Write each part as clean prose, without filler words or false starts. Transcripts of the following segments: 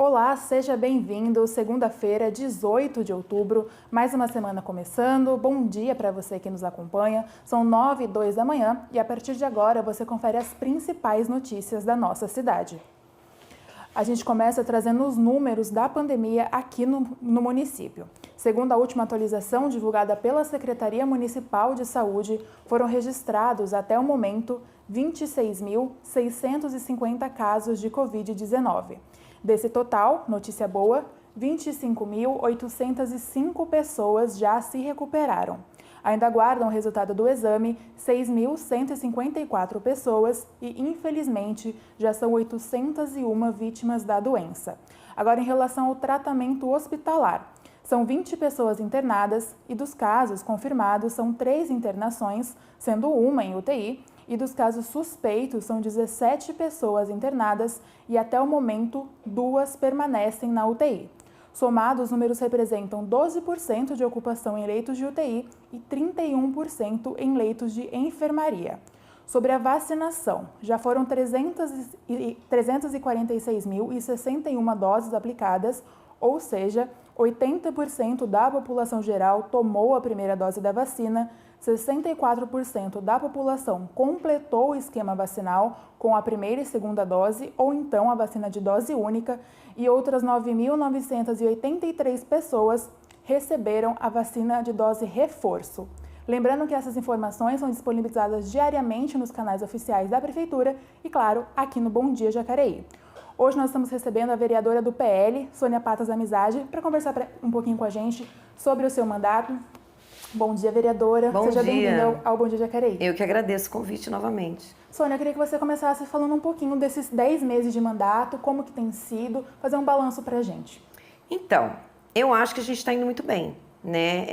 Olá, seja bem-vindo. Segunda-feira, 18 de outubro, mais uma semana começando. Bom dia para você que nos acompanha. São 9h02 da manhã e a partir de agora você confere as principais notícias da nossa cidade. A gente começa trazendo os números da pandemia aqui no município. Segundo a última atualização divulgada pela Secretaria Municipal de Saúde, foram registrados até o momento 26.650 casos de Covid-19. Desse total, notícia boa, 25.805 pessoas já se recuperaram. Ainda aguardam o resultado do exame 6.154 pessoas e, infelizmente, já são 801 vítimas da doença. Agora, em relação ao tratamento hospitalar, são 20 pessoas internadas e dos casos confirmados são 3 internações, sendo uma em UTI, e dos casos suspeitos são 17 pessoas internadas e até o momento 2 permanecem na UTI. Somados, os números representam 12% de ocupação em leitos de UTI e 31% em leitos de enfermaria. Sobre a vacinação, já foram 346.061 doses aplicadas, ou seja, 80% da população geral tomou a primeira dose da vacina, 64% da população completou o esquema vacinal com a primeira e segunda dose ou então a vacina de dose única e outras 9.983 pessoas receberam a vacina de dose reforço. Lembrando que essas informações são disponibilizadas diariamente nos canais oficiais da Prefeitura e, claro, aqui no Bom Dia Jacareí. Hoje nós estamos recebendo a vereadora do PL, Sônia Patas Amizade, para conversar um pouquinho com a gente sobre o seu mandato. Bom dia, vereadora. Bom Seja dia. bem-vinda ao Bom Dia Jacareí. Eu que agradeço o convite novamente. Sônia, eu queria que você começasse falando um pouquinho desses 10 meses de mandato, como que tem sido, fazer um balanço para a gente. Então, eu acho que a gente está indo muito bem, né?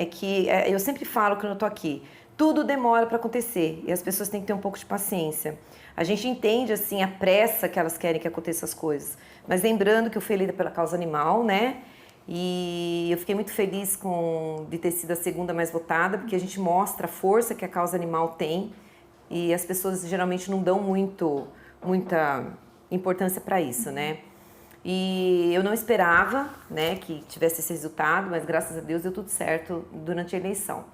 Eu sempre falo quando eu tô aqui, tudo demora para acontecer e as pessoas têm que ter um pouco de paciência. A gente entende, assim, a pressa que elas querem que aconteçam as coisas, mas lembrando que eu fui eleita pela causa animal, né? E eu fiquei muito feliz de ter sido a segunda mais votada, porque a gente mostra a força que a causa animal tem e as pessoas geralmente não dão muita importância para isso, né? E eu não esperava, né, que tivesse esse resultado, mas graças a Deus deu tudo certo durante a eleição.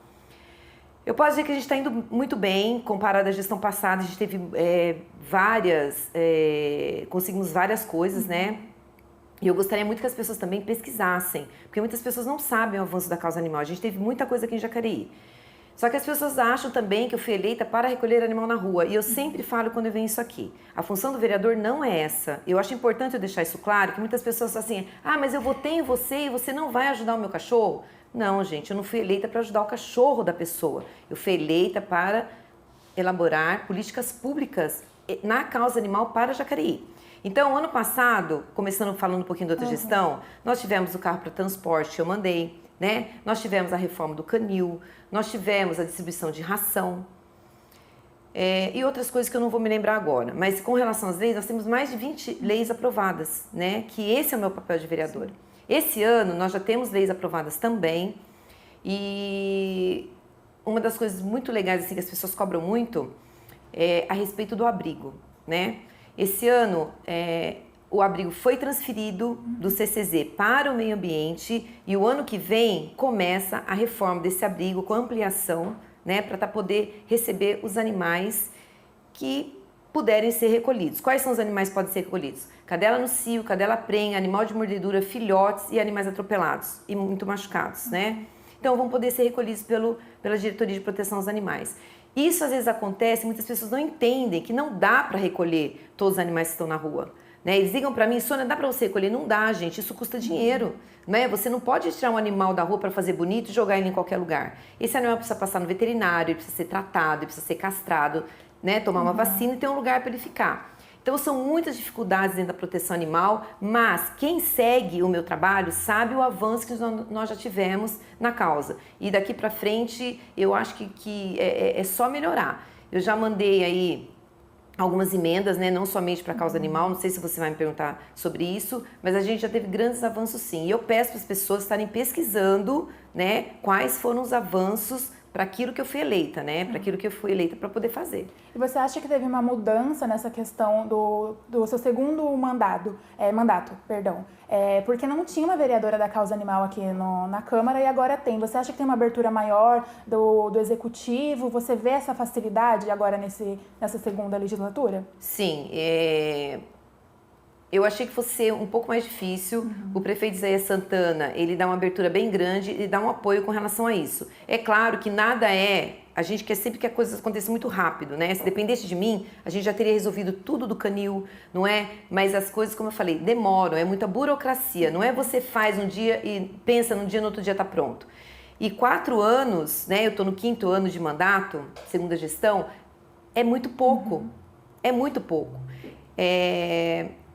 Eu posso dizer que a gente está indo muito bem, comparado à gestão passada, a gente teve conseguimos várias coisas, né? E eu gostaria muito que as pessoas também pesquisassem, porque muitas pessoas não sabem o avanço da causa animal. A gente teve muita coisa aqui em Jacareí. Só que as pessoas acham também que eu fui eleita para recolher animal na rua. E eu sempre falo quando eu venho isso aqui. A função do vereador não é essa. Eu acho importante eu deixar isso claro, que muitas pessoas falam assim, mas eu votei em você e você não vai ajudar o meu cachorro? Não, gente, eu não fui eleita para ajudar o cachorro da pessoa. Eu fui eleita para elaborar políticas públicas na causa animal para Jacareí. Então, ano passado, começando falando um pouquinho da outra gestão, nós tivemos o carro para transporte que eu mandei, né? Nós tivemos a reforma do canil, nós tivemos a distribuição de ração e outras coisas que eu não vou me lembrar agora. Mas com relação às leis, nós temos mais de 20 leis aprovadas, né? Que esse é o meu papel de vereadora. Esse ano nós já temos leis aprovadas também e uma das coisas muito legais assim, que as pessoas cobram muito é a respeito do abrigo, né? Esse ano, o abrigo foi transferido do CCZ para o meio ambiente e o ano que vem começa a reforma desse abrigo com ampliação, né, para poder receber os animais que puderem ser recolhidos. Quais são os animais que podem ser recolhidos? Cadela no cio, cadela prenha, animal de mordedura, filhotes e animais atropelados e muito machucados, né? Então vão poder ser recolhidos pela Diretoria de Proteção aos Animais. Isso às vezes acontece, muitas pessoas não entendem que não dá para recolher todos os animais que estão na rua. Né? Eles ligam para mim, Sônia, dá para você recolher? Não dá, gente, isso custa dinheiro. Né? Você não pode tirar um animal da rua para fazer bonito e jogar ele em qualquer lugar. Esse animal precisa passar no veterinário, ele precisa ser tratado, ele precisa ser castrado, né? Tomar uma vacina e ter um lugar para ele ficar. Então são muitas dificuldades dentro da proteção animal, mas quem segue o meu trabalho sabe o avanço que nós já tivemos na causa. E daqui para frente eu acho que é só melhorar. Eu já mandei aí algumas emendas, né, não somente para a causa animal, não sei se você vai me perguntar sobre isso, mas a gente já teve grandes avanços sim. E eu peço para as pessoas estarem pesquisando, né, quais foram os avanços para aquilo que eu fui eleita, né? Para aquilo que eu fui eleita para poder fazer. E você acha que teve uma mudança nessa questão do seu segundo mandato, porque não tinha uma vereadora da causa animal aqui na Câmara e agora tem. Você acha que tem uma abertura maior do Executivo? Você vê essa facilidade agora nessa segunda legislatura? Sim, eu achei que fosse ser um pouco mais difícil. O prefeito Isaías Santana, ele dá uma abertura bem grande e dá um apoio com relação a isso. É claro que nada a gente quer sempre que as coisas aconteçam muito rápido, né? Se dependesse de mim, a gente já teria resolvido tudo do canil, não é? Mas as coisas, como eu falei, demoram, é muita burocracia. Não é você faz um dia e pensa num dia, no outro dia tá pronto. E 4 anos, né? Eu tô no 5º ano de mandato, segunda gestão, é muito pouco. É muito pouco.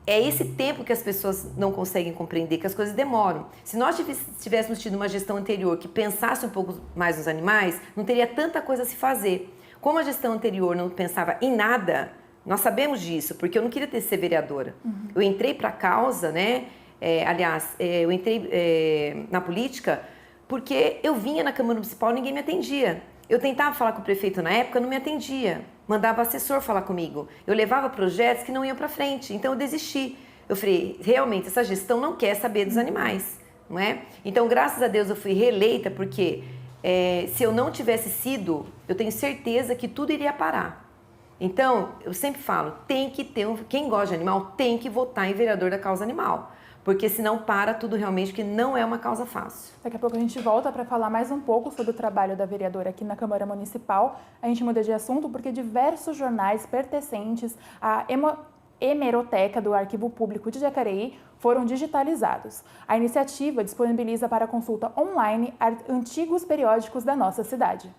É esse tempo que as pessoas não conseguem compreender, que as coisas demoram. Se nós tivéssemos tido uma gestão anterior que pensasse um pouco mais nos animais, não teria tanta coisa a se fazer. Como a gestão anterior não pensava em nada, nós sabemos disso, porque eu não queria ser vereadora. Eu entrei para a causa, né? Eu entrei na política porque eu vinha na Câmara Municipal e ninguém me atendia. Eu tentava falar com o prefeito na época, não me atendia. Mandava assessor falar comigo. Eu levava projetos que não iam para frente, então eu desisti. Eu falei, realmente, essa gestão não quer saber dos animais, não é? Então, graças a Deus, eu fui reeleita porque se eu não tivesse sido, eu tenho certeza que tudo iria parar. Então, eu sempre falo, quem gosta de animal tem que votar em vereador da causa animal. Porque senão para tudo realmente, que não é uma causa fácil. Daqui a pouco a gente volta para falar mais um pouco sobre o trabalho da vereadora aqui na Câmara Municipal. A gente muda de assunto porque diversos jornais pertencentes à hemeroteca do Arquivo Público de Jacareí foram digitalizados. A iniciativa disponibiliza para consulta online antigos periódicos da nossa cidade.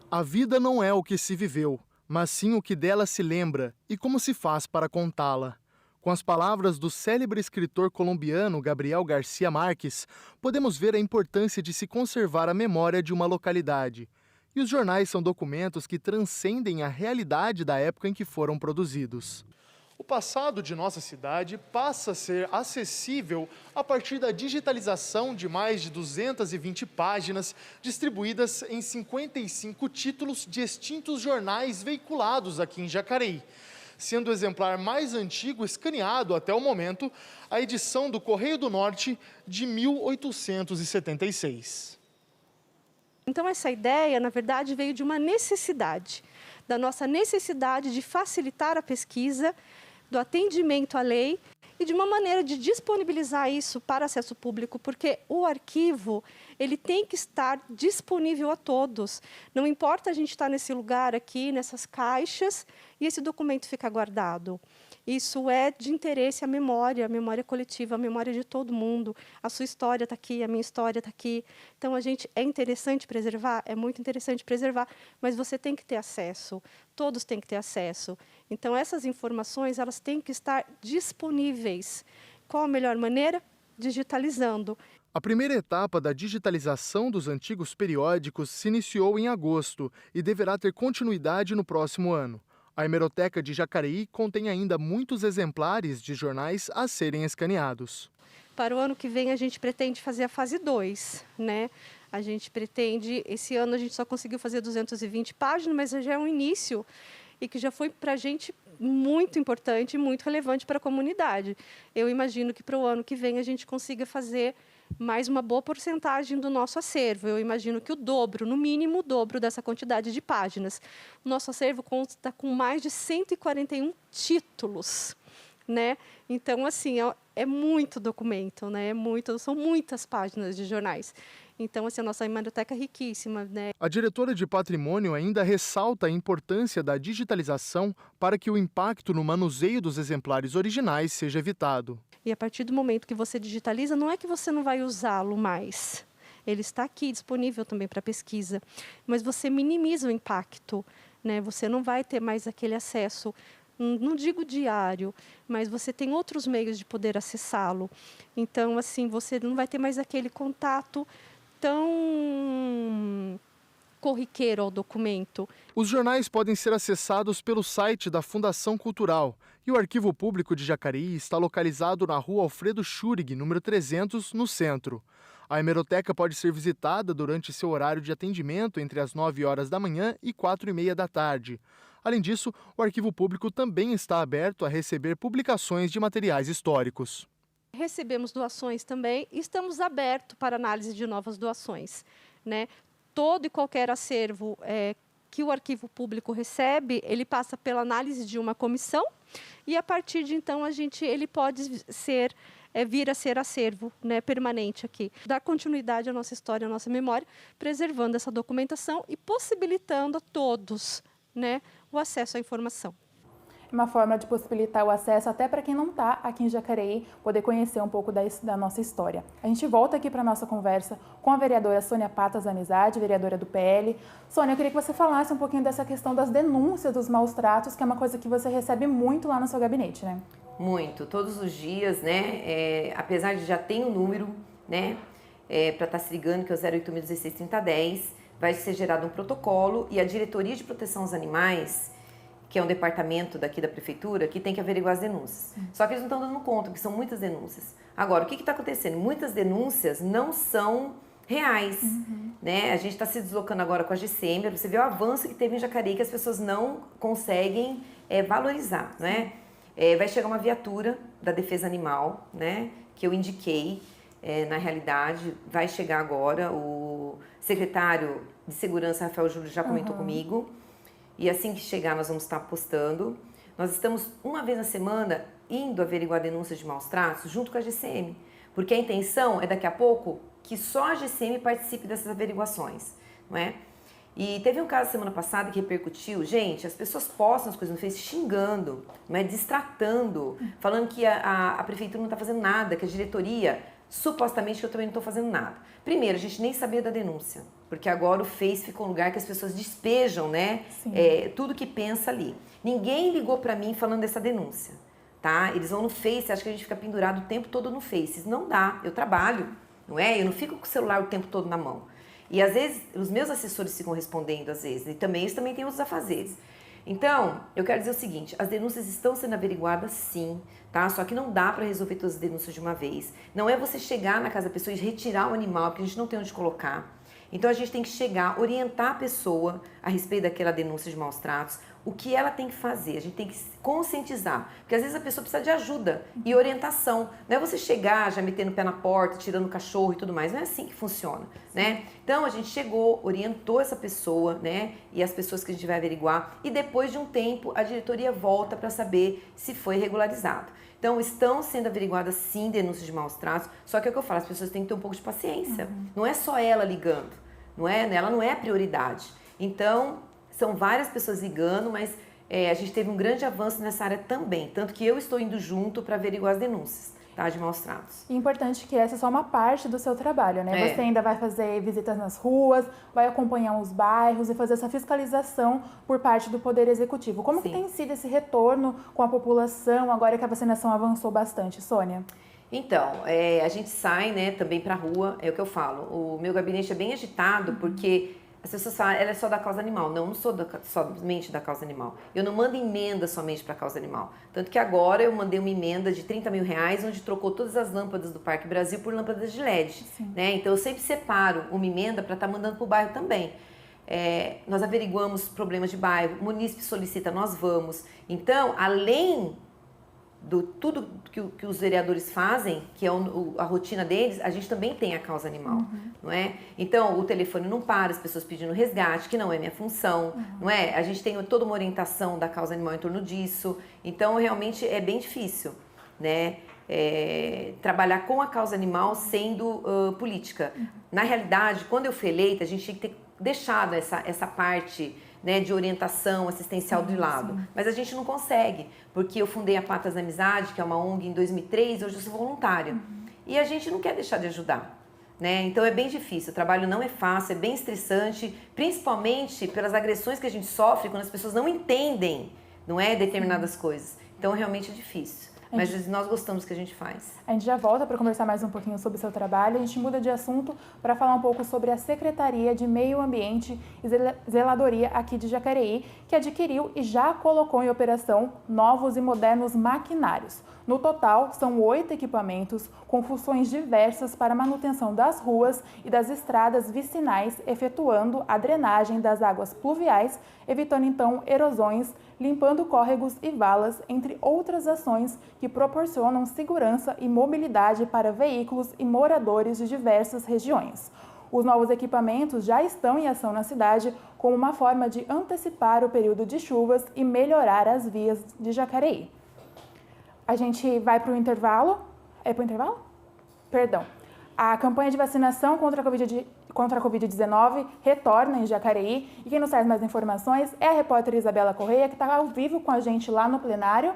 A vida não é o que se viveu, mas sim o que dela se lembra e como se faz para contá-la. Com as palavras do célebre escritor colombiano Gabriel García Márquez, podemos ver a importância de se conservar a memória de uma localidade. E os jornais são documentos que transcendem a realidade da época em que foram produzidos. O passado de nossa cidade passa a ser acessível a partir da digitalização de mais de 220 páginas distribuídas em 55 títulos de extintos jornais veiculados aqui em Jacareí, sendo o exemplar mais antigo escaneado até o momento a edição do Correio do Norte de 1876. Então essa ideia, na verdade, veio de uma necessidade, da nossa necessidade de facilitar a pesquisa, do atendimento à lei e de uma maneira de disponibilizar isso para acesso público, porque o arquivo, ele tem que estar disponível a todos. Não importa a gente estar nesse lugar aqui, nessas caixas, e esse documento fica guardado. Isso é de interesse à memória coletiva, a memória de todo mundo. A sua história está aqui, a minha história está aqui. Então, é interessante preservar? É muito interessante preservar, mas você tem que ter acesso, todos têm que ter acesso. Então, essas informações, elas têm que estar disponíveis. Qual a melhor maneira? Digitalizando. A primeira etapa da digitalização dos antigos periódicos se iniciou em agosto e deverá ter continuidade no próximo ano. A hemeroteca de Jacareí contém ainda muitos exemplares de jornais a serem escaneados. Para o ano que vem, a gente pretende fazer a fase 2, né? A gente pretende, esse ano a gente só conseguiu fazer 220 páginas, mas já é um início e que já foi para a gente muito importante e muito relevante para a comunidade. Eu imagino que para o ano que vem a gente consiga fazer mais uma boa porcentagem do nosso acervo. Eu imagino que o dobro, no mínimo o dobro dessa quantidade de páginas. O nosso acervo consta com mais de 141 títulos, né? Então, assim, é muito documento, né? São muitas páginas de jornais. Então, assim, a nossa hemeroteca é riquíssima, né? A diretora de patrimônio ainda ressalta a importância da digitalização para que o impacto no manuseio dos exemplares originais seja evitado. E a partir do momento que você digitaliza, não é que você não vai usá-lo mais. Ele está aqui disponível também para pesquisa, mas você minimiza o impacto, né? Você não vai ter mais aquele acesso, não digo diário, mas você tem outros meios de poder acessá-lo. Então, assim, você não vai ter mais aquele contato tão corriqueiro ao documento. Os jornais podem ser acessados pelo site da Fundação Cultural e o Arquivo Público de Jacareí está localizado na Rua Alfredo Schurig, número 300, no centro. A hemeroteca pode ser visitada durante seu horário de atendimento entre as 9 horas da manhã e 4h30 da tarde. Além disso, o arquivo público também está aberto a receber publicações de materiais históricos. Recebemos doações também e estamos abertos para análise de novas doações, né? Todo e qualquer acervo que o arquivo público recebe, ele passa pela análise de uma comissão e a partir de então ele pode ser vir a ser acervo, né, permanente aqui. Dar continuidade à nossa história, à nossa memória, preservando essa documentação e possibilitando a todos, né, o acesso à informação. Uma forma de possibilitar o acesso até para quem não está aqui em Jacareí, poder conhecer um pouco da nossa história. A gente volta aqui para a nossa conversa com a vereadora Sônia Patas Amizade, vereadora do PL. Sônia, eu queria que você falasse um pouquinho dessa questão das denúncias dos maus tratos, que é uma coisa que você recebe muito lá no seu gabinete, né? Muito, todos os dias, né? Apesar de já ter um número, né? Para estar se ligando, que é o 08.016-3010, vai ser gerado um protocolo e a Diretoria de Proteção aos Animais, que é um departamento daqui da prefeitura, que tem que averiguar as denúncias. Só que eles não estão dando conta, porque são muitas denúncias. Agora, o que está acontecendo? Muitas denúncias não são reais, né? A gente está se deslocando agora com a GCM, você vê o avanço que teve em Jacareí, que as pessoas não conseguem valorizar, né? Vai chegar uma viatura da Defesa Animal, né? Que eu indiquei, na realidade, vai chegar agora, o secretário de Segurança, Rafael Júlio, já comentou comigo. E assim que chegar, nós vamos estar postando. Nós estamos, uma vez na semana, indo averiguar denúncias de maus tratos junto com a GCM. Porque a intenção é, daqui a pouco, que só a GCM participe dessas averiguações, não é? E teve um caso semana passada que repercutiu. Gente, as pessoas postam as coisas no Face xingando, não é? Destratando, falando que a prefeitura não está fazendo nada, que a diretoria, supostamente, que eu também não estou fazendo nada. Primeiro, a gente nem sabia da denúncia, porque agora o Face ficou um lugar que as pessoas despejam, né? Tudo que pensa ali. Ninguém ligou para mim falando dessa denúncia, tá? Eles vão no Face, acho que a gente fica pendurado o tempo todo no Face. Não dá, eu trabalho, não é? Eu não fico com o celular o tempo todo na mão. E às vezes, os meus assessores ficam respondendo, às vezes, e também eles também têm outros afazeres. Então, eu quero dizer o seguinte, as denúncias estão sendo averiguadas sim, tá? Só que não dá para resolver todas as denúncias de uma vez. Não é você chegar na casa da pessoa e retirar o animal, porque a gente não tem onde colocar. Então, a gente tem que chegar, orientar a pessoa a respeito daquela denúncia de maus tratos, o que ela tem que fazer, a gente tem que conscientizar, porque às vezes a pessoa precisa de ajuda e orientação, não é você chegar já metendo o pé na porta, tirando o cachorro e tudo mais, não é assim que funciona, né? Então a gente chegou, orientou essa pessoa, né, e as pessoas que a gente vai averiguar e depois de um tempo a diretoria volta para saber se foi regularizado. Então estão sendo averiguadas sim denúncias de maus tratos, só que é o que eu falo, as pessoas têm que ter um pouco de paciência, não é só ela ligando, não é? Ela não é a prioridade, então são várias pessoas ligando, mas a gente teve um grande avanço nessa área também. Tanto que eu estou indo junto para averiguar as denúncias, tá, de maus tratos. E importante que essa é só uma parte do seu trabalho, né? Você ainda vai fazer visitas nas ruas, vai acompanhar os bairros e fazer essa fiscalização por parte do Poder Executivo. Como que tem sido esse retorno com a população, agora que a vacinação avançou bastante, Sônia? Então, a gente sai, né, também para a rua, é o que eu falo. O meu gabinete é bem agitado, porque as pessoas falam, ela é só da causa animal. Não sou somente da causa animal. Eu não mando emenda somente para a causa animal. Tanto que agora eu mandei uma emenda de R$30 mil, onde trocou todas as lâmpadas do Parque Brasil por lâmpadas de LED. Né? Então eu sempre separo uma emenda para estar mandando para o bairro também. Nós averiguamos problemas de bairro, o munícipe solicita, nós vamos. Então, além do tudo que os vereadores fazem, que é a rotina deles, a gente também tem a causa animal, não é? Então, o telefone não para, as pessoas pedindo resgate, que não é minha função, não é? A gente tem toda uma orientação da causa animal em torno disso, então realmente é bem difícil, né? Trabalhar com a causa animal sendo política. Na realidade, quando eu fui eleita, a gente tinha que ter deixado essa parte, né, de orientação assistencial de lado. Mas a gente não consegue, porque eu fundei a Patas Amizade, que é uma ONG, em 2003, hoje eu sou voluntária. E a gente não quer deixar de ajudar, né? Então é bem difícil, o trabalho não é fácil, é bem estressante, principalmente pelas agressões que a gente sofre quando as pessoas não entendem, não é, determinadas coisas. Então realmente é difícil. mas nós gostamos do que a gente faz. A gente já volta para conversar mais um pouquinho sobre o seu trabalho. A gente muda de assunto para falar um pouco sobre a Secretaria de Meio Ambiente e Zeladoria aqui de Jacareí, que adquiriu e já colocou em operação novos e modernos maquinários. No total, são 8 equipamentos com funções diversas para a manutenção das ruas e das estradas vicinais, efetuando a drenagem das águas pluviais, evitando então erosões, limpando córregos e valas, entre outras ações que proporcionam segurança e mobilidade para veículos e moradores de diversas regiões. Os novos equipamentos já estão em ação na cidade como uma forma de antecipar o período de chuvas e melhorar as vias de Jacareí. A gente vai para o intervalo. É para o intervalo? Perdão. A campanha de vacinação contra a Covid-19 retorna em Jacareí. E quem nos traz mais informações é a repórter Isabela Correia, que está ao vivo com a gente lá no plenário.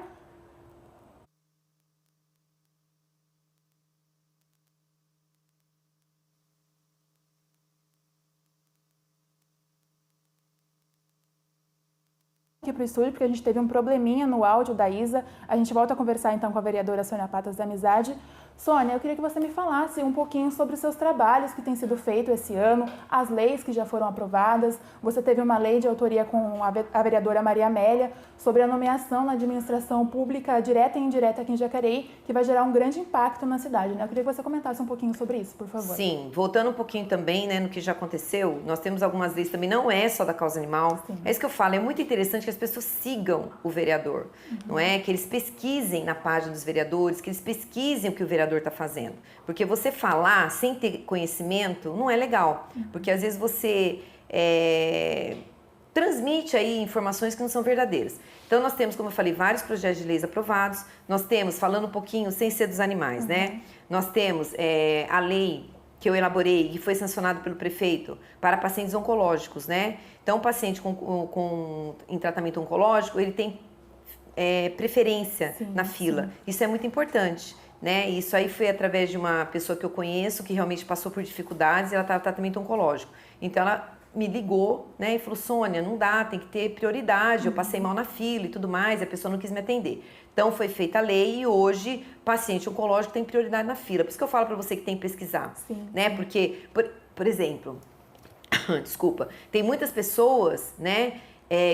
Aqui para o estúdio, porque a gente teve um probleminha no áudio da Isa. A gente volta a conversar então com a vereadora Sônia Patas da Amizade. Sônia, eu queria que você me falasse um pouquinho sobre os seus trabalhos que têm sido feitos esse ano, as leis que já foram aprovadas. Você teve uma lei de autoria com a vereadora Maria Amélia sobre a nomeação na administração pública direta e indireta aqui em Jacareí, que vai gerar um grande impacto na cidade, né? Eu queria que você comentasse um pouquinho sobre isso, por favor. Sim, voltando um pouquinho também, né, no que já aconteceu, nós temos algumas leis também, não é só da causa animal. Sim. É isso que eu falo, é muito interessante que as pessoas sigam o vereador, não é? Que eles pesquisem na página dos vereadores, que eles pesquisem o que o vereador está fazendo. Porque você falar sem ter conhecimento não é legal, porque às vezes você transmite aí informações que não são verdadeiras. Então nós temos, como eu falei, vários projetos de leis aprovados, nós temos, falando um pouquinho, sem ser dos animais, né? Nós temos a lei que eu elaborei, que foi sancionado pelo prefeito, para pacientes oncológicos, né? Então, o paciente em tratamento oncológico, ele tem preferência na fila. Sim. Isso é muito importante, né? Isso aí foi através de uma pessoa que eu conheço, que realmente passou por dificuldades, e ela estava em tratamento oncológico. Então, ela me ligou, né, e falou: Sônia, não dá, tem que ter prioridade, eu passei mal na fila e tudo mais, e a pessoa não quis me atender. Então, foi feita a lei e hoje, paciente oncológico tem prioridade na fila. Por isso que eu falo para você que tem que pesquisar, né? Porque, por exemplo, desculpa, tem muitas pessoas, né,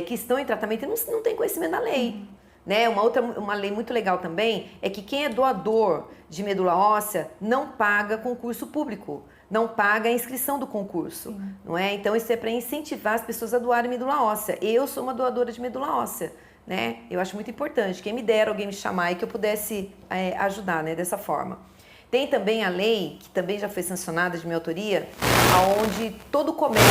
que estão em tratamento e não tem conhecimento da lei. Né? Uma lei muito legal também é que quem é doador de medula óssea não paga concurso público, não paga a inscrição do concurso, não é? Então isso é para incentivar as pessoas a doarem medula óssea. Eu sou uma doadora de medula óssea, né? Eu acho muito importante. Quem me dera alguém me chamar e que eu pudesse ajudar, né, dessa forma. Tem também a lei, que também já foi sancionada de minha autoria, onde todo comércio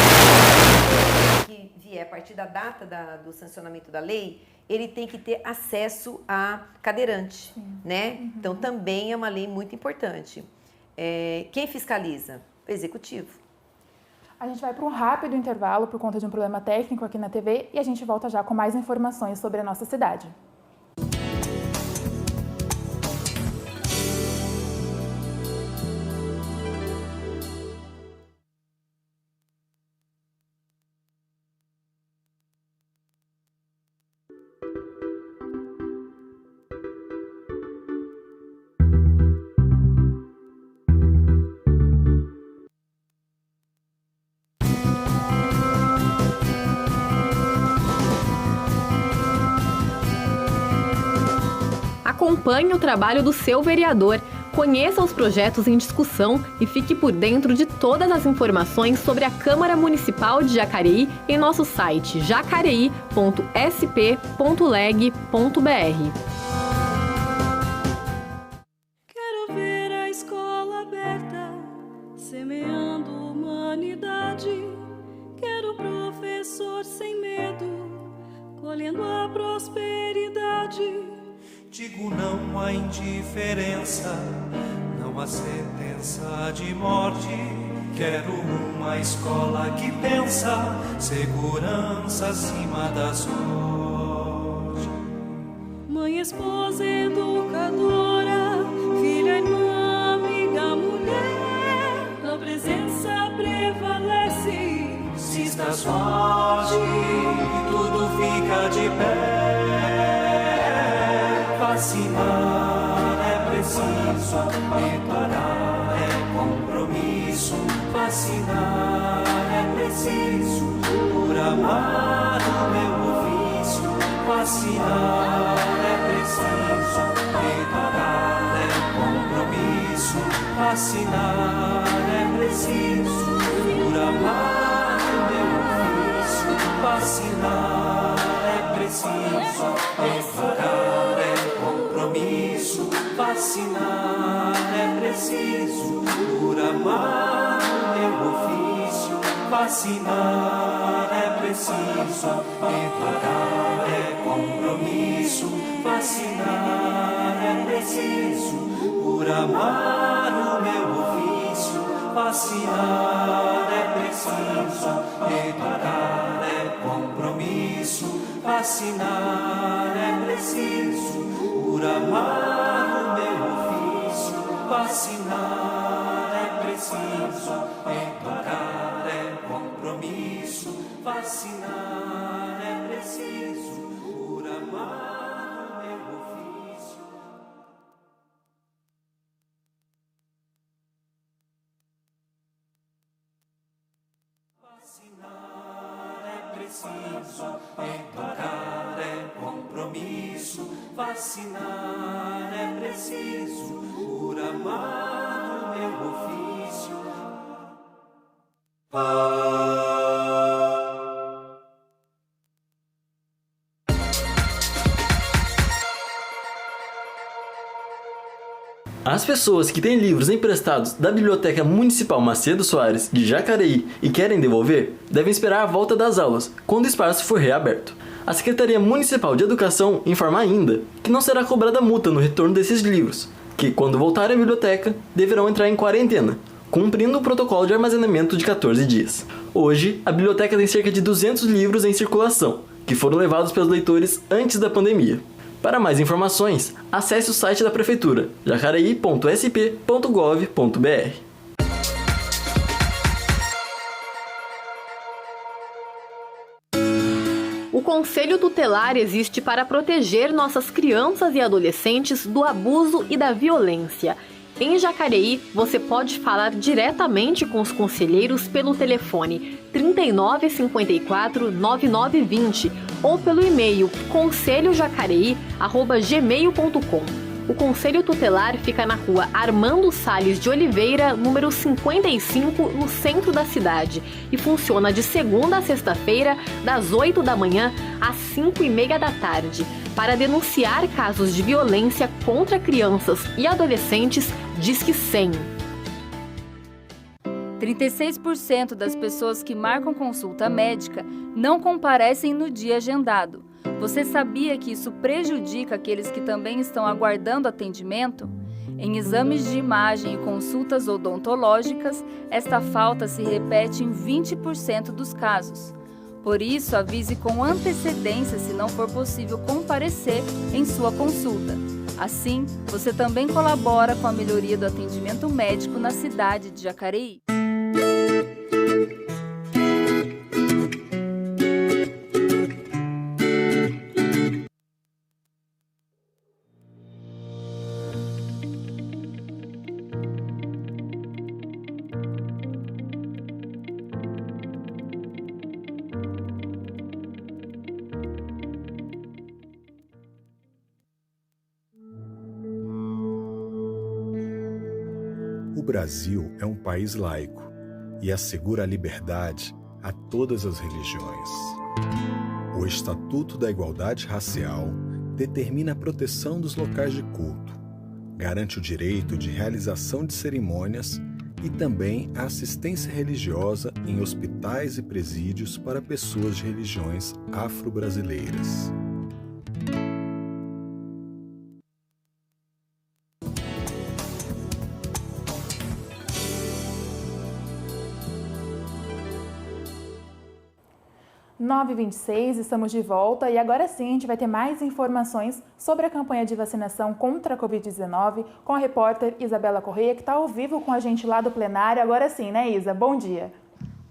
que vier a partir da data do sancionamento da lei, ele tem que ter acesso a cadeirante, né? Então, também é uma lei muito importante. Quem fiscaliza? O executivo. A gente vai para um rápido intervalo por conta de um problema técnico aqui na TV e a gente volta já com mais informações sobre a nossa cidade. Acompanhe o trabalho do seu vereador, conheça os projetos em discussão e fique por dentro de todas as informações sobre a Câmara Municipal de Jacareí em nosso site jacareí.sp.leg.br. Quero ver a escola aberta, semeando humanidade. Quero professor sem medo, colhendo a prosperidade. Digo não à indiferença, não à sentença de morte. Quero uma escola que pensa, segurança acima da sorte. Mãe, esposa, educadora, filha, irmã, amiga, mulher. A presença prevalece, se estás forte, tudo fica de pé. vacinar é preciso, educar é compromisso, vacinar é preciso, por amar o meu ofício, vacinar é preciso, educar é compromisso, vacinar é preciso, por amar o meu ofício, vacinar é preciso, educar é compromisso, vacinar é preciso, por amar o meu ofício, vacinar é preciso, educar é compromisso, vacinar é preciso, por amar o meu ofício, vacinar é preciso, educar é compromisso, vacinar é preciso, por amar o meu ofício, vacinar é preciso, educar é compromisso, vacinar é preciso, por amar o meu ofício. Vacinar é preciso, educar é compromisso, vacinar é preciso, por amar o meu ofício. As pessoas que têm livros emprestados da Biblioteca Municipal Macedo Soares de Jacareí e querem devolver, devem esperar a volta das aulas, quando o espaço for reaberto. A Secretaria Municipal de Educação informa ainda que não será cobrada multa no retorno desses livros, que, quando voltarem à biblioteca, deverão entrar em quarentena, cumprindo o protocolo de armazenamento de 14 dias. Hoje, a biblioteca tem cerca de 200 livros em circulação, que foram levados pelos leitores antes da pandemia. Para mais informações, acesse o site da Prefeitura, jacareí.sp.gov.br. O Conselho Tutelar existe para proteger nossas crianças e adolescentes do abuso e da violência. Em Jacareí, você pode falar diretamente com os conselheiros pelo telefone 39 54 9920 ou pelo e-mail conselhojacareí@gmail.com. O Conselho Tutelar fica na rua Armando Salles de Oliveira, número 55, no centro da cidade, e funciona de segunda a sexta-feira, das 8 da manhã às 5h30 da tarde. Para denunciar casos de violência contra crianças e adolescentes, Disque 100. 36% das pessoas que marcam consulta médica não comparecem no dia agendado. Você sabia que isso prejudica aqueles que também estão aguardando atendimento? Em exames de imagem e consultas odontológicas, esta falta se repete em 20% dos casos. Por isso, avise com antecedência se não for possível comparecer em sua consulta. Assim, você também colabora com a melhoria do atendimento médico na cidade de Jacareí. O Brasil é um país laico e assegura a liberdade a todas as religiões. O Estatuto da Igualdade Racial determina a proteção dos locais de culto, garante o direito de realização de cerimônias e também a assistência religiosa em hospitais e presídios para pessoas de religiões afro-brasileiras. (9h26), 9h26, estamos de volta e agora sim a gente vai ter mais informações sobre a campanha de vacinação contra a Covid-19 com a repórter Isabela Correia, que está ao vivo com a gente lá do plenário. Agora sim, né, Isa? Bom dia.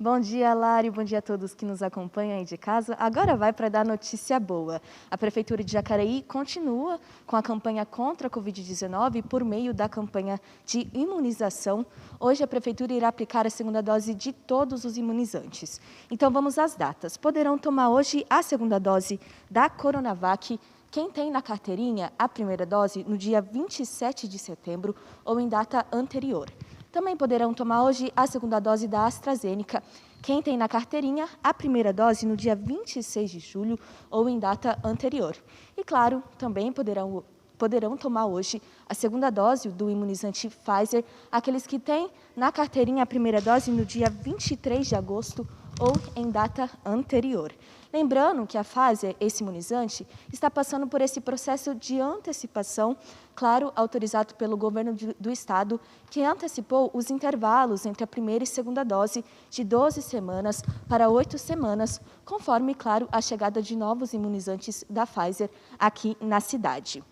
Bom dia, Lari. Bom dia a todos que nos acompanham aí de casa. Agora vai para dar notícia boa. A Prefeitura de Jacareí continua com a campanha contra a Covid-19 por meio da campanha de imunização. Hoje a Prefeitura irá aplicar a segunda dose de todos os imunizantes. Então vamos às datas. Poderão tomar hoje a segunda dose da Coronavac quem tem na carteirinha a primeira dose no dia 27 de setembro ou em data anterior. Também poderão tomar hoje a segunda dose da AstraZeneca, quem tem na carteirinha a primeira dose no dia 26 de julho ou em data anterior. E, claro, também poderão tomar hoje a segunda dose do imunizante Pfizer, aqueles que têm na carteirinha a primeira dose no dia 23 de agosto ou em data anterior. Lembrando que a Pfizer, esse imunizante, está passando por esse processo de antecipação, claro, autorizado pelo governo do estado, que antecipou os intervalos entre a primeira e segunda dose de 12 semanas para 8 semanas, conforme, claro, a chegada de novos imunizantes da Pfizer aqui na cidade.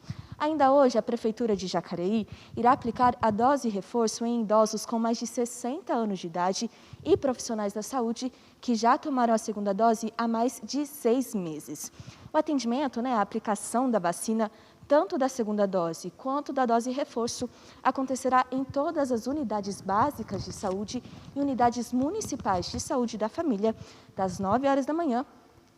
Ainda hoje, a Prefeitura de Jacareí irá aplicar a dose reforço em idosos com mais de 60 anos de idade e profissionais da saúde que já tomaram a segunda dose há mais de 6 meses. O atendimento, a aplicação da vacina, tanto da segunda dose quanto da dose reforço, acontecerá em todas as unidades básicas de saúde e unidades municipais de saúde da família, das 9 horas da manhã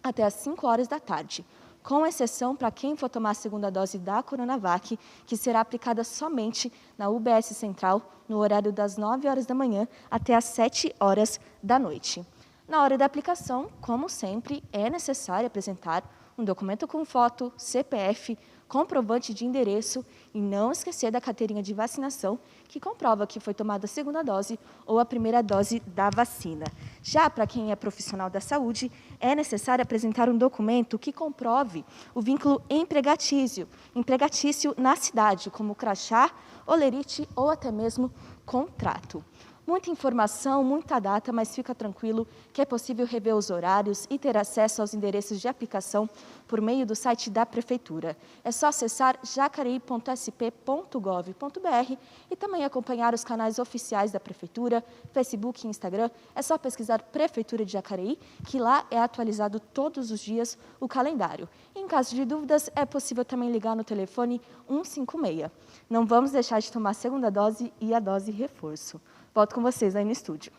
até as 5 horas da tarde. Com exceção para quem for tomar a segunda dose da Coronavac, que será aplicada somente na UBS Central, no horário das 9 horas da manhã até as 7 horas da noite. Na hora da aplicação, como sempre, é necessário apresentar um documento com foto, CPF, comprovante de endereço e não esquecer da carteirinha de vacinação, que comprova que foi tomada a segunda dose ou a primeira dose da vacina. Já para quem é profissional da saúde, é necessário apresentar um documento que comprove o vínculo empregatício na cidade, como crachá, olerite ou até mesmo contrato. Muita informação, muita data, mas fica tranquilo que é possível rever os horários e ter acesso aos endereços de aplicação por meio do site da Prefeitura. É só acessar jacareí.sp.gov.br e também acompanhar os canais oficiais da Prefeitura, Facebook e Instagram. É só pesquisar Prefeitura de Jacareí, que lá é atualizado todos os dias o calendário. Em caso de dúvidas, é possível também ligar no telefone 156. Não vamos deixar de tomar a segunda dose e a dose reforço. Volto com vocês aí no estúdio.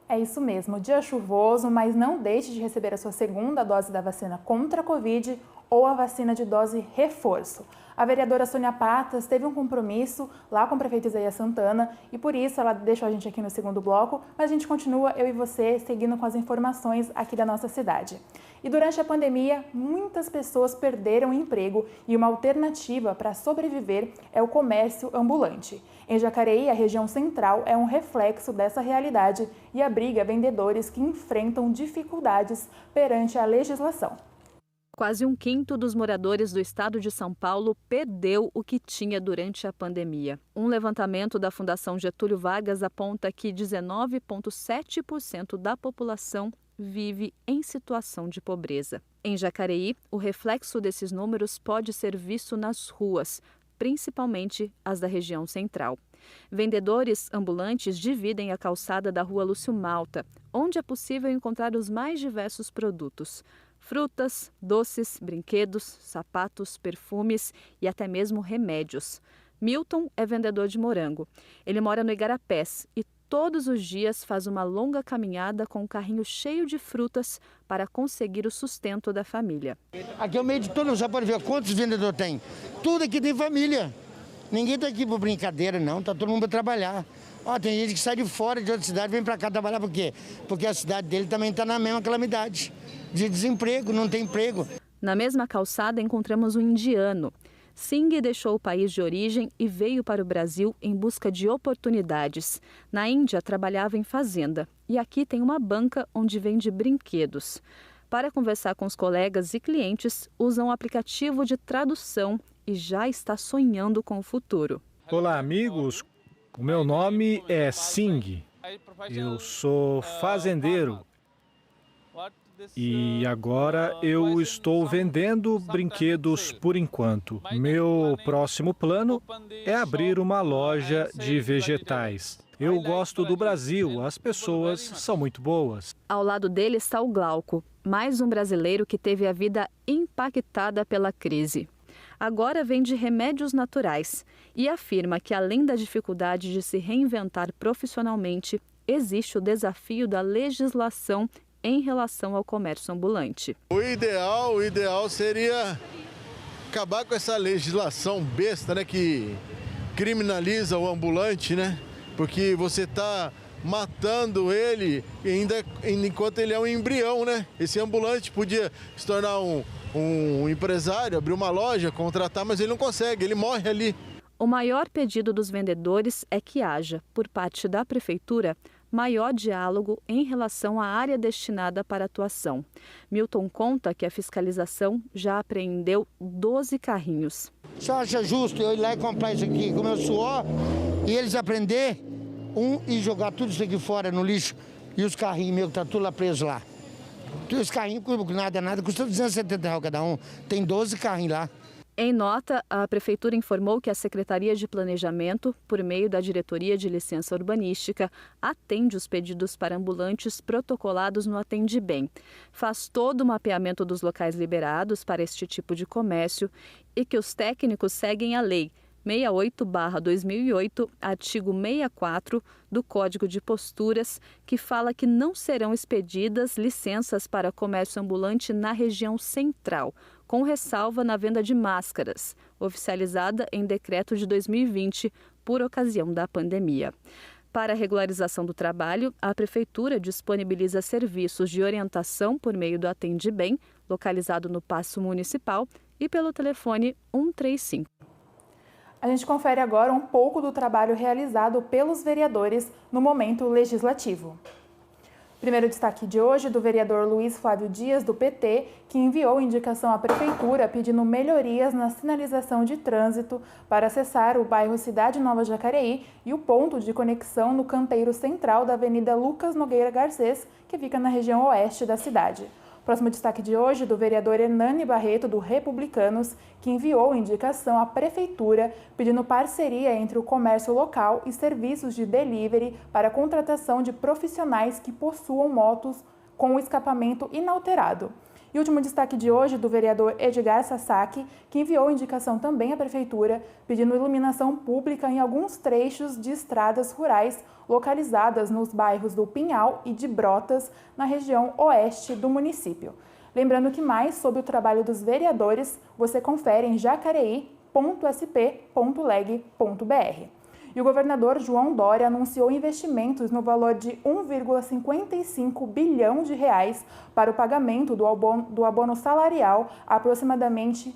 É isso mesmo, dia chuvoso, mas não deixe de receber a sua segunda dose da vacina contra a Covid ou a vacina de dose reforço. A vereadora Sônia Patas teve um compromisso lá com o prefeito Isaías Santana e por isso ela deixou a gente aqui no segundo bloco, mas a gente continua, eu e você, seguindo com as informações aqui da nossa cidade. E durante a pandemia, muitas pessoas perderam o emprego e uma alternativa para sobreviver é o comércio ambulante. Em Jacareí, a região central é um reflexo dessa realidade e abriga vendedores que enfrentam dificuldades perante a legislação. Quase 1/5 dos moradores do estado de São Paulo perdeu o que tinha durante a pandemia. Um levantamento da Fundação Getúlio Vargas aponta que 19,7% da população vive em situação de pobreza. Em Jacareí, o reflexo desses números pode ser visto nas ruas, principalmente as da região central. Vendedores ambulantes dividem a calçada da Rua Lúcio Malta, onde é possível encontrar os mais diversos produtos: frutas, doces, brinquedos, sapatos, perfumes e até mesmo remédios. Milton é vendedor de morango. Ele mora no Igarapés e todos os dias faz uma longa caminhada com um carrinho cheio de frutas para conseguir o sustento da família. Aqui é o meio de todo, já pode ver quantos vendedores tem. Tudo aqui tem família. Ninguém está aqui por brincadeira, não. Está todo mundo para trabalhar. Tem gente que sai de fora de outra cidade e vem para cá trabalhar por quê? Porque a cidade dele também está na mesma calamidade de desemprego, não tem emprego. Na mesma calçada encontramos um indiano. Singh deixou o país de origem e veio para o Brasil em busca de oportunidades. Na Índia, trabalhava em fazenda e aqui tem uma banca onde vende brinquedos. Para conversar com os colegas e clientes, usa um aplicativo de tradução e já está sonhando com o futuro. Olá, amigos. O meu nome é Singh. Eu sou fazendeiro. E agora eu estou vendendo brinquedos por enquanto. Meu próximo plano é abrir uma loja de vegetais. Eu gosto do Brasil, as pessoas são muito boas. Ao lado dele está o Glauco, mais um brasileiro que teve a vida impactada pela crise. Agora vende remédios naturais e afirma que, além da dificuldade de se reinventar profissionalmente, existe o desafio da legislação em relação ao comércio ambulante. O ideal seria acabar com essa legislação besta, né, que criminaliza o ambulante, né? Porque você está matando ele ainda enquanto ele é um embrião, né? Esse ambulante podia se tornar um empresário, abrir uma loja, contratar, mas ele não consegue, ele morre ali. O maior pedido dos vendedores é que haja, por parte da Prefeitura, maior diálogo em relação à área destinada para atuação. Milton conta que a fiscalização já apreendeu 12 carrinhos. Você acha justo eu ir lá e comprar isso aqui com meu suor e eles aprender e jogar tudo isso aqui fora no lixo e os carrinhos meus que estão tudo lá presos lá? Os carrinhos, nada, custa R$270 cada um. Tem 12 carrinhos lá. Em nota, a Prefeitura informou que a Secretaria de Planejamento, por meio da Diretoria de Licença Urbanística, atende os pedidos para ambulantes protocolados no Atende Bem. Faz todo o mapeamento dos locais liberados para este tipo de comércio e que os técnicos seguem a lei 68/2008, artigo 64 do Código de Posturas, que fala que não serão expedidas licenças para comércio ambulante na região central, com ressalva na venda de máscaras, oficializada em decreto de 2020, por ocasião da pandemia. Para a regularização do trabalho, a Prefeitura disponibiliza serviços de orientação por meio do Atende Bem, localizado no Paço Municipal, e pelo telefone 135. A gente confere agora um pouco do trabalho realizado pelos vereadores no momento legislativo. Primeiro destaque de hoje do vereador Luiz Flávio Dias, do PT, que enviou indicação à Prefeitura pedindo melhorias na sinalização de trânsito para acessar o bairro Cidade Nova Jacareí e o ponto de conexão no canteiro central da Avenida Lucas Nogueira Garcês, que fica na região oeste da cidade. Próximo destaque de hoje do vereador Hernani Barreto, do Republicanos, que enviou indicação à Prefeitura pedindo parceria entre o comércio local e serviços de delivery para a contratação de profissionais que possuam motos com o escapamento inalterado. E último destaque de hoje do vereador Edgar Sasaki, que enviou indicação também à Prefeitura pedindo iluminação pública em alguns trechos de estradas rurais localizadas nos bairros do Pinhal e de Brotas, na região oeste do município. Lembrando que mais sobre o trabalho dos vereadores você confere em jacareí.sp.leg.br. E o governador João Dória anunciou investimentos no valor de 1,55 bilhão de reais para o pagamento do abono salarial a aproximadamente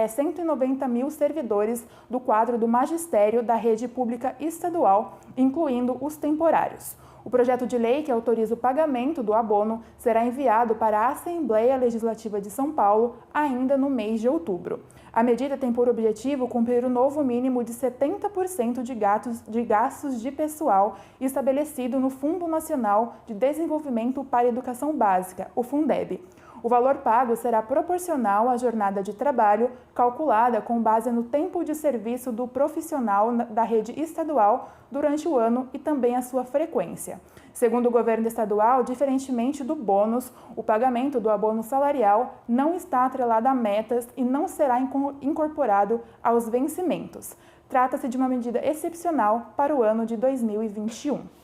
190 mil servidores do quadro do magistério da rede pública estadual, incluindo os temporários. O projeto de lei que autoriza o pagamento do abono será enviado para a Assembleia Legislativa de São Paulo ainda no mês de outubro. A medida tem por objetivo cumprir o novo mínimo de 70% de gastos de pessoal estabelecido no Fundo Nacional de Desenvolvimento para a Educação Básica, o Fundeb. O valor pago será proporcional à jornada de trabalho, calculada com base no tempo de serviço do profissional da rede estadual durante o ano e também a sua frequência. Segundo o governo estadual, diferentemente do bônus, o pagamento do abono salarial não está atrelado a metas e não será incorporado aos vencimentos. Trata-se de uma medida excepcional para o ano de 2021.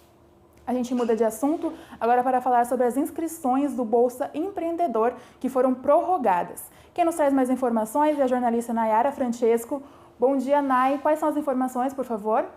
A gente muda de assunto agora para falar sobre as inscrições do Bolsa Empreendedor que foram prorrogadas. Quem nos traz mais informações é a jornalista Nayara Francesco. Bom dia, Nay. Quais são as informações, por favor?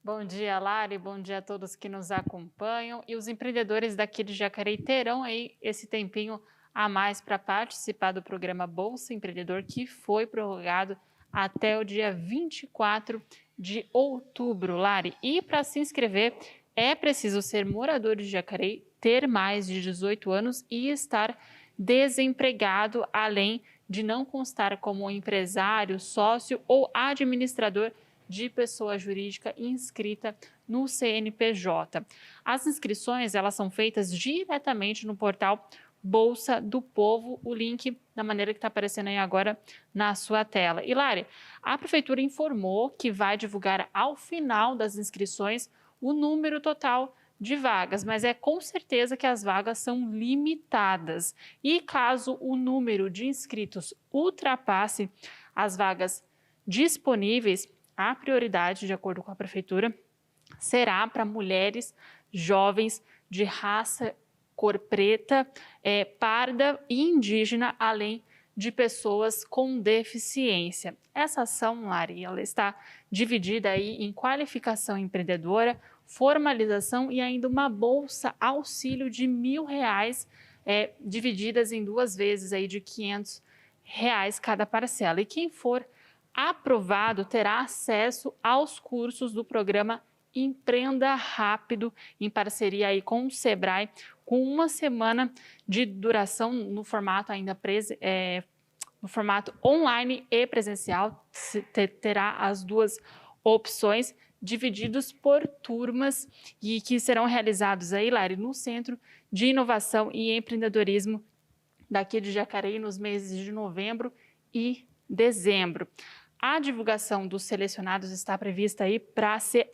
Bom dia, Lari. Bom dia a todos que nos acompanham. E os empreendedores daqui de Jacareí terão aí esse tempinho a mais para participar do programa Bolsa Empreendedor, que foi prorrogado até o dia 24 de outubro, Lari. E para se inscrever, é preciso ser morador de Jacareí, ter mais de 18 anos e estar desempregado, além de não constar como empresário, sócio ou administrador de pessoa jurídica inscrita no CNPJ. As inscrições elas são feitas diretamente no portal Bolsa do Povo, o link da maneira que está aparecendo aí agora na sua tela. E Lari, a Prefeitura informou que vai divulgar ao final das inscrições o número total de vagas, mas é com certeza que as vagas são limitadas. E caso o número de inscritos ultrapasse as vagas disponíveis, a prioridade, de acordo com a Prefeitura, será para mulheres jovens de raça cor preta, parda e indígena, além de pessoas com deficiência. Essa ação, Lari, ela está dividida aí em qualificação empreendedora, formalização e ainda uma bolsa auxílio de R$1.000, divididas em 2 vezes aí de R$500 cada parcela. E quem for aprovado terá acesso aos cursos do programa Empreenda Rápido, em parceria aí com o Sebrae, com 1 semana de duração no formato ainda no formato online e presencial. Terá as 2 opções, divididos por turmas, e que serão realizados aí, Lari, no Centro de Inovação e Empreendedorismo daqui de Jacareí, nos meses de novembro e dezembro. A divulgação dos selecionados está prevista aí para ser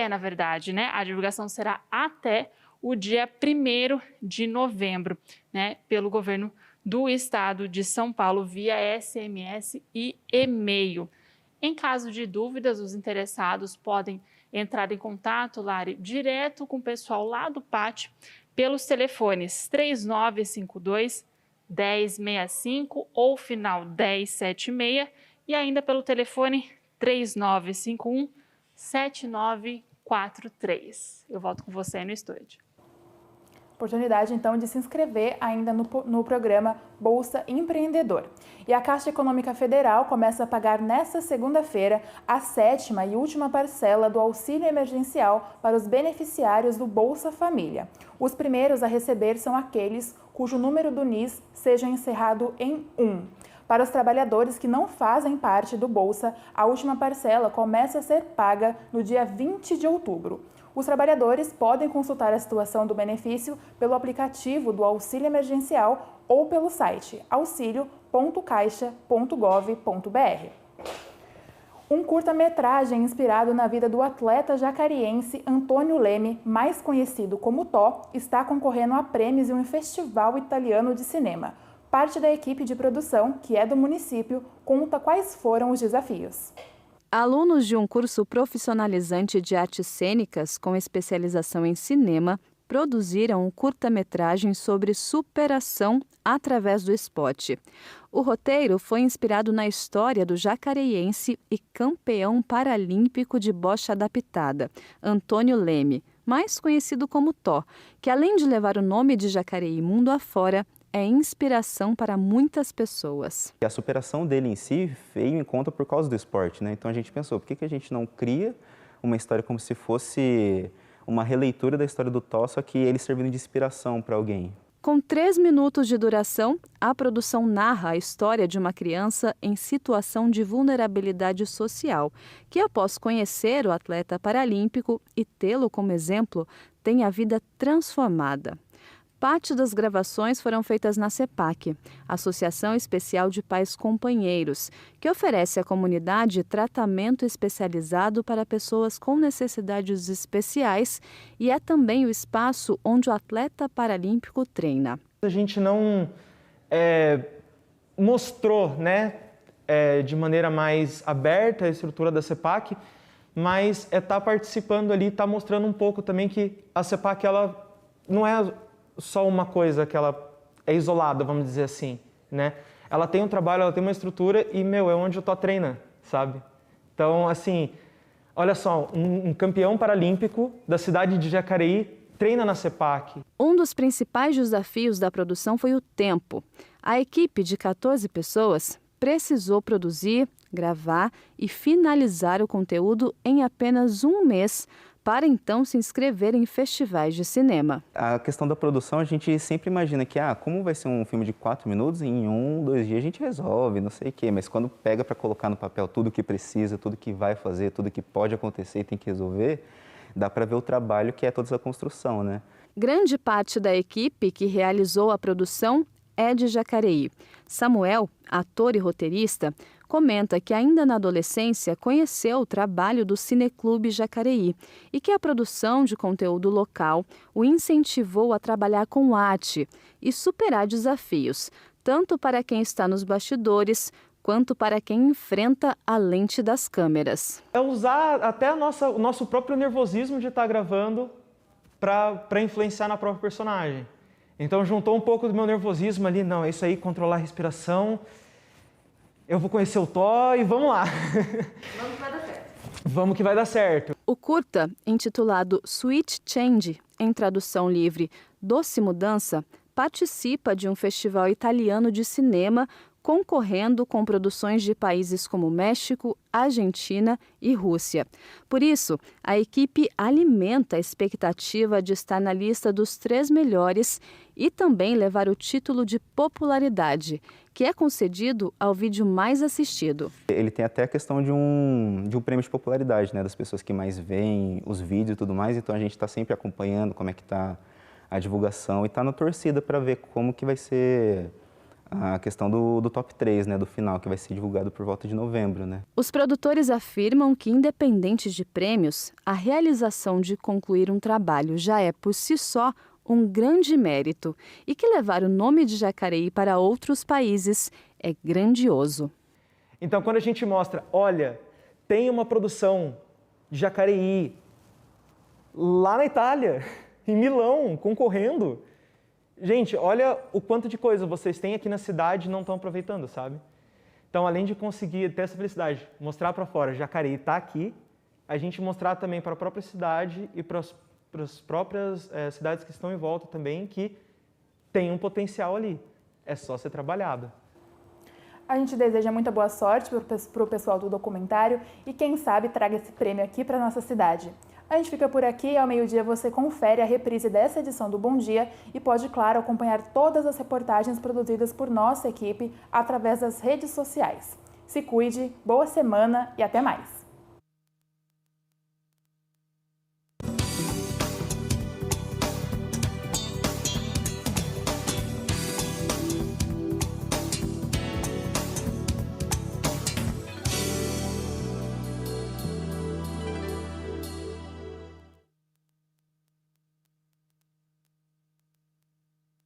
na verdade, né? A divulgação será até o dia 1º de novembro, né? Pelo governo do estado de São Paulo, via SMS e e-mail. Em caso de dúvidas, os interessados podem entrar em contato, Lari, direto com o pessoal lá do PAT, pelos telefones 3952-1065 ou final 1076 e ainda pelo telefone 3951-7943. Eu volto com você aí no estúdio. Oportunidade, então, de se inscrever ainda no programa Bolsa Empreendedor. E a Caixa Econômica Federal começa a pagar nesta segunda-feira a 7ª e última parcela do auxílio emergencial para os beneficiários do Bolsa Família. Os primeiros a receber são aqueles cujo número do NIS seja encerrado em 1. Para os trabalhadores que não fazem parte do Bolsa, a última parcela começa a ser paga no dia 20 de outubro. Os trabalhadores podem consultar a situação do benefício pelo aplicativo do Auxílio Emergencial ou pelo site auxilio.caixa.gov.br. Um curta-metragem inspirado na vida do atleta jacariense Antônio Leme, mais conhecido como Tó, está concorrendo a prêmios em um festival italiano de cinema. Parte da equipe de produção, que é do município, conta quais foram os desafios. Alunos de um curso profissionalizante de artes cênicas com especialização em cinema produziram um curta-metragem sobre superação através do esporte. O roteiro foi inspirado na história do jacareiense e campeão paralímpico de bocha adaptada, Antônio Leme, mais conhecido como Tó, que além de levar o nome de Jacareí mundo afora, é inspiração para muitas pessoas. A superação dele em si veio em conta por causa do esporte, né? Então a gente pensou, por que a gente não cria uma história como se fosse uma releitura da história do Tó, só que ele servindo de inspiração para alguém? Com 3 minutos de duração, a produção narra a história de uma criança em situação de vulnerabilidade social, que após conhecer o atleta paralímpico e tê-lo como exemplo, tem a vida transformada. Parte das gravações foram feitas na CEPAC, Associação Especial de Pais Companheiros, que oferece à comunidade tratamento especializado para pessoas com necessidades especiais e é também o espaço onde o atleta paralímpico treina. A gente não mostrou, né, de maneira mais aberta a estrutura da CEPAC, mas está participando ali, está mostrando um pouco também que a CEPAC ela não é só uma coisa que ela é isolada, vamos dizer assim, né? Ela tem um trabalho, ela tem uma estrutura e, é onde eu tô treinando, sabe? Então, assim, olha só, um campeão paralímpico da cidade de Jacareí treina na CEPAC. Um dos principais desafios da produção foi o tempo. A equipe de 14 pessoas precisou produzir, gravar e finalizar o conteúdo em apenas 1 mês, para então se inscrever em festivais de cinema. A questão da produção, a gente sempre imagina que, como vai ser um filme de 4 minutos, em 1, 2 dias a gente resolve, não sei o quê. Mas quando pega para colocar no papel tudo que precisa, tudo que vai fazer, tudo que pode acontecer e tem que resolver, dá para ver o trabalho que é toda essa construção, né? Grande parte da equipe que realizou a produção é de Jacareí. Samuel, ator e roteirista, comenta que ainda na adolescência conheceu o trabalho do Cineclube Jacareí e que a produção de conteúdo local o incentivou a trabalhar com arte e superar desafios, tanto para quem está nos bastidores quanto para quem enfrenta a lente das câmeras. É usar até o nosso próprio nervosismo de estar gravando para influenciar na própria personagem. Então juntou um pouco do meu nervosismo ali, não, é isso aí, controlar a respiração, eu vou conhecer o Thor e vamos lá. Vamos que vai dar certo. Vamos que vai dar certo. O curta, intitulado Sweet Change, em tradução livre Doce Mudança, participa de um festival italiano de cinema concorrendo com produções de países como México, Argentina e Rússia. Por isso, a equipe alimenta a expectativa de estar na lista dos 3 melhores e também levar o título de popularidade, que é concedido ao vídeo mais assistido. Ele tem até a questão de um prêmio de popularidade, né, das pessoas que mais veem os vídeos e tudo mais, então a gente está sempre acompanhando como é que está a divulgação e está na torcida para ver como que vai ser a questão do top 3, né, do final, que vai ser divulgado por volta de novembro, né? Os produtores afirmam que, independente de prêmios, a realização de concluir um trabalho já é, por si só, um grande mérito e que levar o nome de Jacareí para outros países é grandioso. Então, quando a gente mostra, olha, tem uma produção de Jacareí lá na Itália, em Milão, concorrendo. Gente, olha o quanto de coisa vocês têm aqui na cidade e não estão aproveitando, sabe? Então, além de conseguir ter essa felicidade, mostrar para fora, Jacareí está aqui, a gente mostrar também para a própria cidade e para as próprias cidades que estão em volta também, que tem um potencial ali. É só ser trabalhado. A gente deseja muita boa sorte para o pessoal do documentário e quem sabe traga esse prêmio aqui para a nossa cidade. A gente fica por aqui e ao meio-dia você confere a reprise dessa edição do Bom Dia e pode, claro, acompanhar todas as reportagens produzidas por nossa equipe através das redes sociais. Se cuide, boa semana e até mais!